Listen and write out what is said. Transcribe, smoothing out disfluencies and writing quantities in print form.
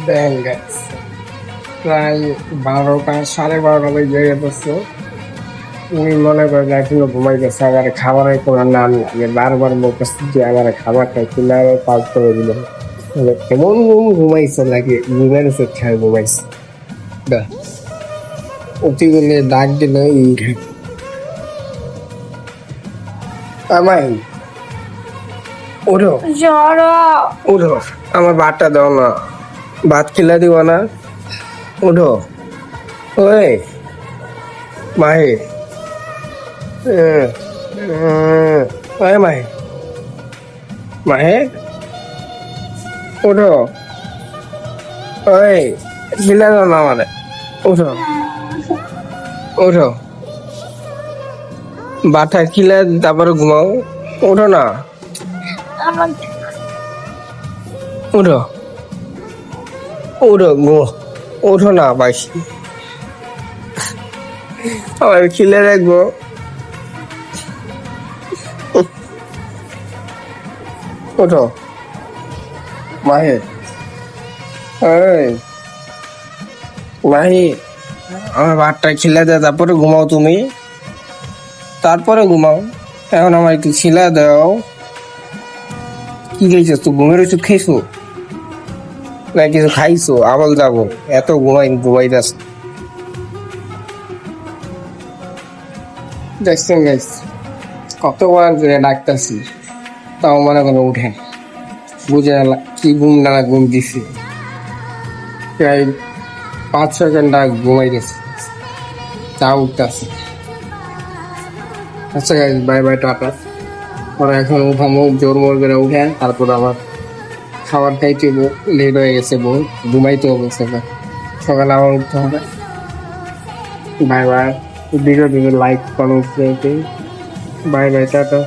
দেখেন guys, প্রায় 12টা 12:30 বেজে গেছে। উনি মনে করেন এখনো ঘুমাই গেছে, আমার খাবারের কোনো নাম নেই। আমি বারবার বলতেছি যে আমার খাবার খাইছি না, পাস করে দিল। এমন ঘুমাইছে নাকি ঘুমের খেয়ে ঘুমাইছে। উঠি গেলে ডাক দিল আমায়, উঠো উঠো, আমার ভাতটা দাও না, ভাত খিলা দিব না, উঠো। ওই মাহি, ওই মাহি, মাহি উঠো, ওই খিলা দাও না মানে, উঠো উঠো, ভাতটা খিলা তারপরে ঘুমাও, উঠো না, উঠো উঠো ঘুমো, উঠো না বাইশি, আমার খিলে রাখবো, ওঠো মাহি, এই মাহি, আমার ভাতটা খিলা দে তারপরে ঘুমাও তুমি, তারপরে ঘুমাও। এখন আমার একটু খিলা দাও। কি খাইছো তো? ঘুমের ওষুধ খাইছো না কিছু খাইছো? আবল যাবো, এত ঘুমাইতেছ। দেখছেন গাইস, কতবার করে ডাকতেছি তাও মনে করে উঠে, বুঝে কি ঘুম না ঘুম দিছি। প্রায় 5-6 ঘন্টা ঘুমাই গেছে, তা উঠতেছে। আচ্ছা গাইস, বাই বাই, টাটা। ওরা এখন উঠামো, জোর মোর করে উঠে তারপর আবার খাবার খাইতে লেট হয়ে গেছে, বহু ঘুমাইতে হবে। সকালে আবার উঠতে হবে। Bye bye, video like comment, bye bye, tata.